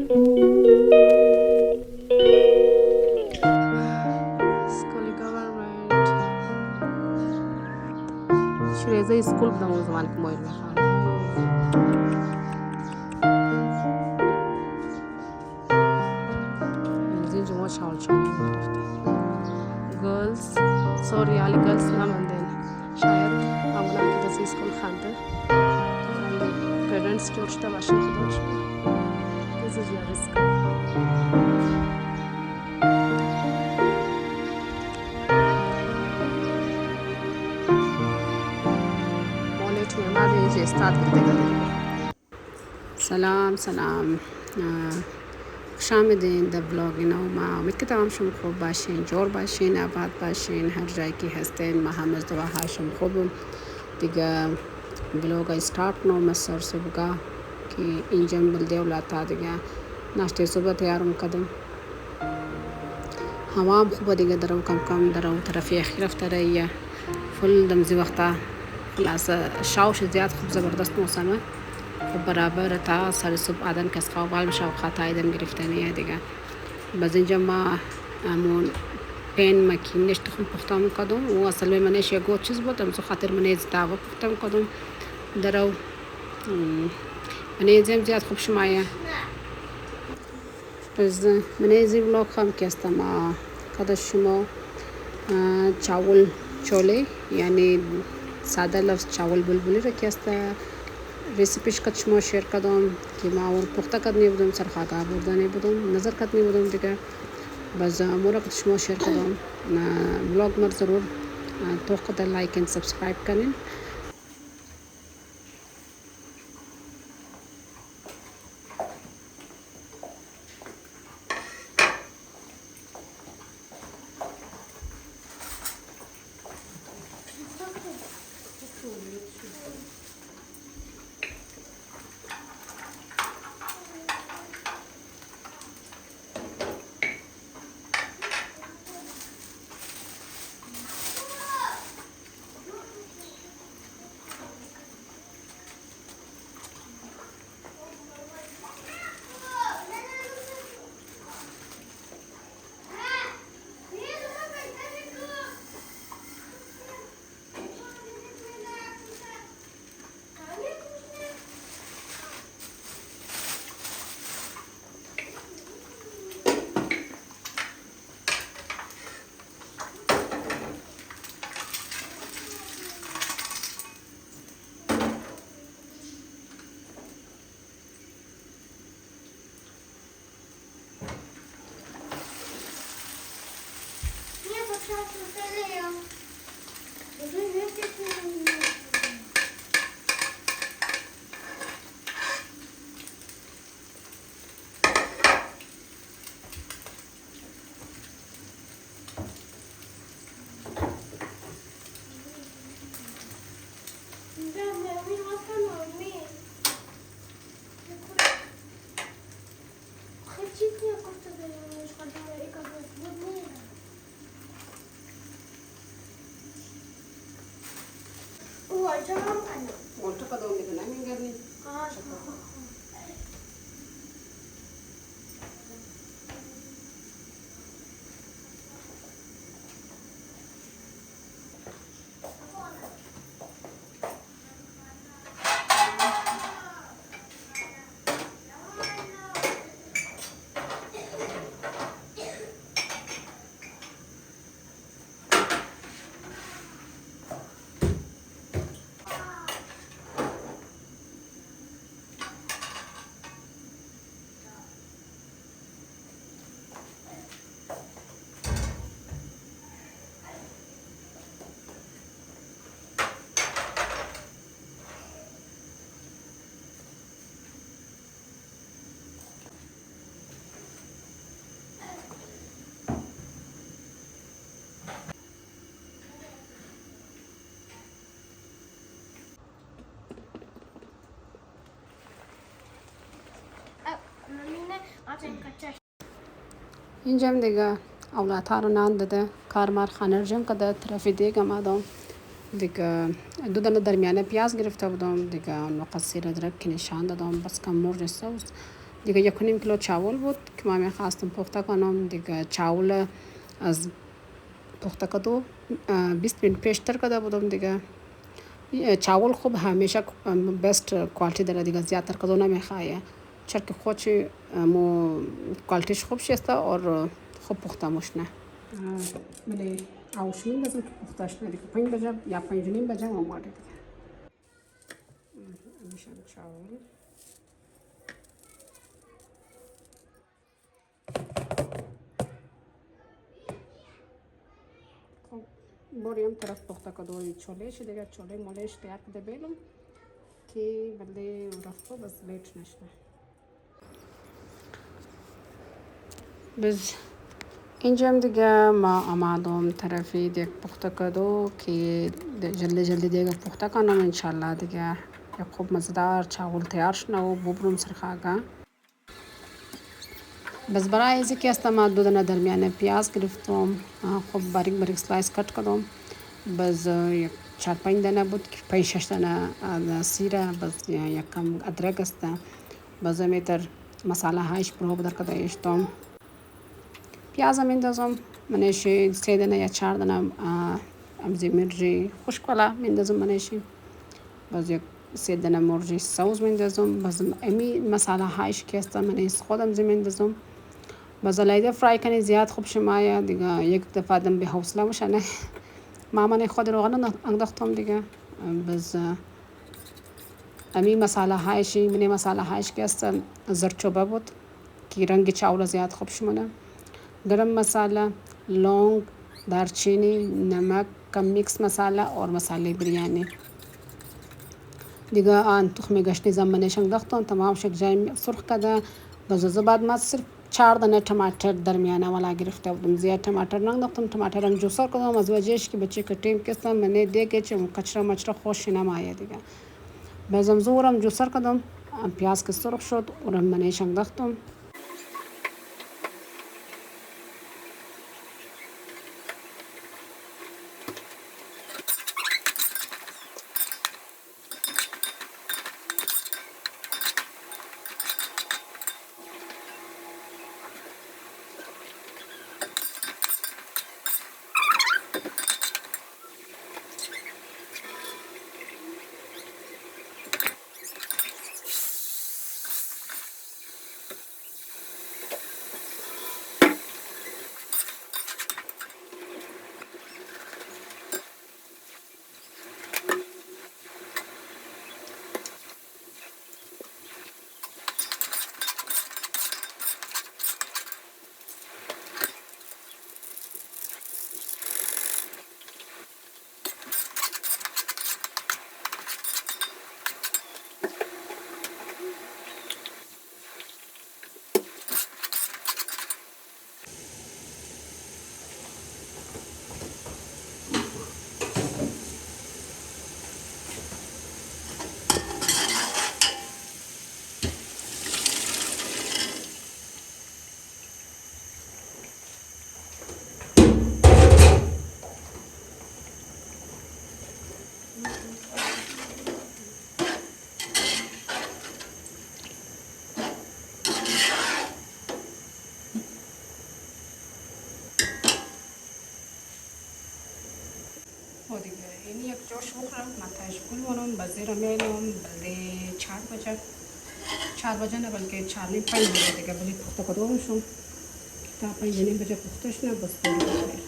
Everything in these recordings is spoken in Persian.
سکولی گورنمنت شیرازه سکول بودم اون زمان که مایل میخواندم. از اینجا ما شاول گرفتیم گرلز سوری علی گرلز نماندن شاید اولا که دست سکول خانده پیرنتس جورجتا باشن خودش this is your risk مالت میامد اینجا استاد کرده. سلام خوش آمدین در بلاگ ما. امید که تمام شما خوب باشین، جور باشین، آباد باشین، هر جایی که هستین. ما هم از دعاهای شما خوبم. دیگه بلاگ استارت نو سر صبح که اینجا بلده اولاتا دیگه ناشته صبح تیار میکردم. هوا هم خوبه دیگه درو کم درو طرفی اخیر رفتاره فل دمزی وقتا خلاص شاوش زیاد خوب زبردست موسمه خب برابر تا سر صبح آدم که از خواب حال میشه و خطای دم گرفتنیه دیگه. باز اینجا ما همون پین مکینش تخم پخته میکردم و اصلا منش یک چیز بود امسو خاطر منیز دعوا پخته میکردم درو منیزم زیاد خوب شمایه. از منیزی بلاک هم که استم کده شما چاول چوله یعنی ساده لفظ چاول بلبلی را که است ریسیپیش کد شما شیر کردم که ما اول پخته کردنی بودم سرخاگاه بردنی بودم نظر کردنی بودم دیگه باز مورا کد شما شیر کردم بلاگ مر ضرور تو قدر لایک and سبسکرایب کنین. اینجا هم دیگه اولادها رو نان داده کار مار خانه جمع کرده طرفی دیگه آمدم دیگه دو دانه درمیانه پیاز گرفته بودم دیگه اون قصیر ادرک که نشان دادم بس کم مرغ سوس دیگه 1.5 کیلو چاول بود که من میخواستم پخته کنم. دیگه چاول از پخته کدو 20 منت پیشتر کرده بودم. دیگه چاول خوب همیشه بست کوالتی داره دیگه، زیادتر کدو نمیخواه، چرا خودش مو کوالتیش خوب شسته اور خوب پخته مشنه. بله آوش میندازم که پختهش نه دیگه. 5 بجه یا 5 و نیم بجه آماده دیگه. میشم چاول خب بریم طرف پخته کدوی چولهش دیگه. چوله مولش تیار کرده بیلم که بله رفته بس لیت نشده. بس اینجا هم دیگه ما آمادم طرفی دیگه پخته کدو که جلدی جلدی دیگه پخته کنم انشالله دیگه یک خوب مزدار چاول تیار شنه و ببرم سرخاگه. بس برای ایزی که است ما دو دانه درمیانه پیاز گرفتم، خوب باریک باریک سلایس کٹ کردم. بس یک 4-5 دانه بود که 5-6 دانه سیره، بس یک کم ادرک است. بس میتر مساله هایش برو بدر کده ایشتم. پیاز میندازم منش 3 دانه یا 4 دانه امزی مرجی خوشکلا میندازم منش. باز یک 3 دانه مرجی سوز میندازم. باز امی مساله هایش که است منش خودم میندازم. باز لایده فرای کنی زیاد خوب شمایا دیگه. یک دفعه دم به حوصله مشانه من خود روغن انداختم دیگه. باز امی مساله هایشی منی مساله هایش که است زرچوبه بود که رنگ چاول زیاد خوب شمونه. گرم مساله، لونگ، دارچینی، نمک، کم میکس مساله اور مساله بریانی دیگه. تخم گشنیز منش انداختم تمام شد جای سرخ کده. باز بعد ما صرف 4 دانه टमाटर درمیانه والا گرفته بودم. زیاد टमाटर ننداختم، टमाटर جوسر کردم از وجهش که بچه کتیم کستم منی دیگه چه کچرا مچرا خوش نمایه دیگه. بازم زورم جوسر کردم، پیاز که سرخ شد اورم منش انداختم. دیگه این یک جوش بخورم متاش کنم بازی رو میلم بله 4 بجه نه بلکه 4:05 بجه دیگه بلی پخته کدومشون تا 5:30 بجه پختش نه بس بخیر.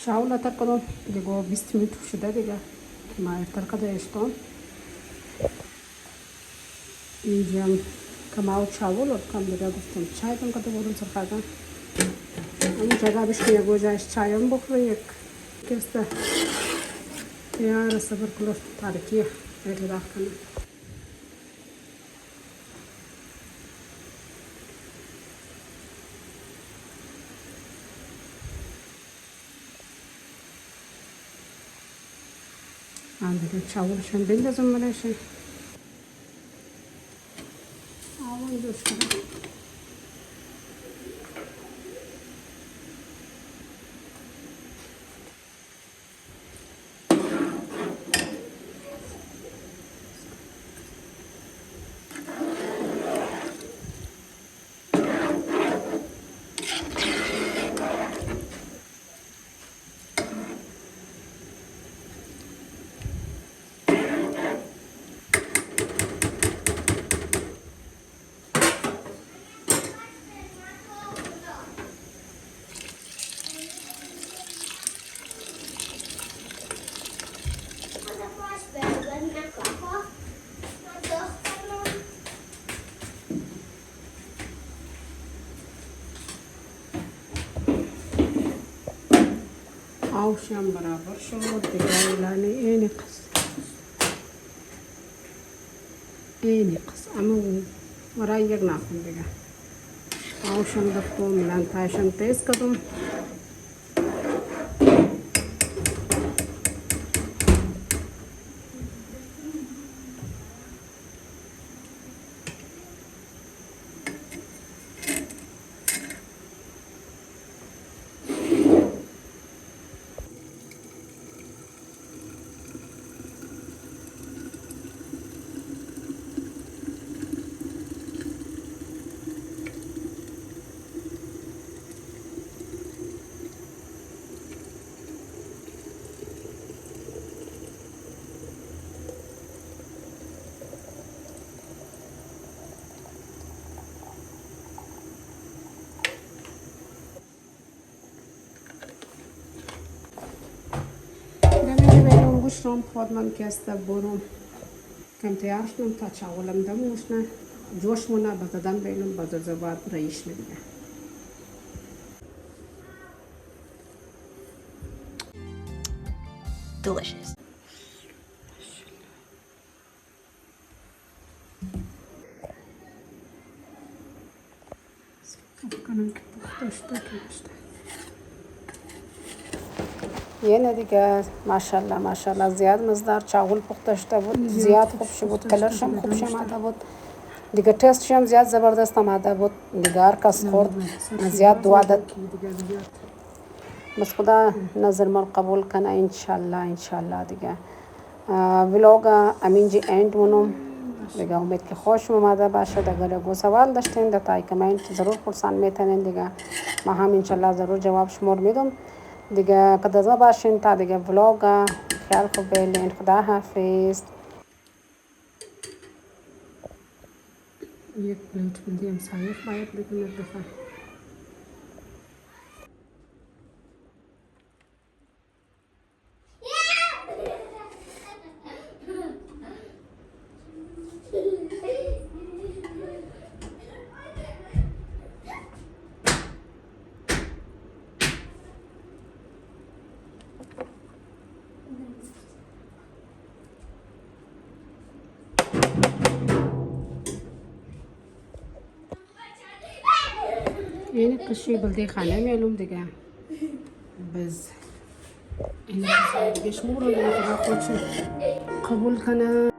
چاول اتر کدوم دیگه 20 منت شده دیگه ما اتر کده اشتم. اینجا کماو چاول اور کم دیگه گفتم چای کم کده بودم سرخاگم. اون جگه بش که گوجهش چایم بخوره یک کسته یار صبر کلوش تارکیه ایت داخل کنم. دیگه چاولشون بندازم منشه آوان جوش کنم. آوشم برابر شد دیگه. الان اینی قص اما ورای یک نکن دیگه. آوشم دفتم الان تایشم تیز کردم. گوشتم خودم که است برم کم تیار شدم تا چاولم دم وشنه جوش مونه بزدن بینم بزرگ بعد رئیس میده. Delicious. کنم که پخته شده یه دیگه ماشاءالله زیاد مزدار چاول پخته شده بود، زیاد خوب شد، کلرش هم خوب آمده بود دیگه، تستش هم زیاد زبردست آمده بود دیگه. هر کس خورد زیاد دو عدد بس خدا نظر من قبول کنه انشالله دیگه. ولاگ امینجی اند مونم دیگه. امید که خوش اومده باشه. اگر اگه سوال داشتین در تای کامنت ضرور پرسان میتونین دیگه. ما هم انشالله ضرور جواب شما میدم دیگه. قدر باشین تا دیگه ولاگ. خیال خوب بینین. خدا حافظ. یک پلیت بدیم سایف باید بکنه بخواه. یعنی قشی بلدی خانه میالوم دیگه. بس این دیگه شمور رو دیگه خدا خودش قبول کنه.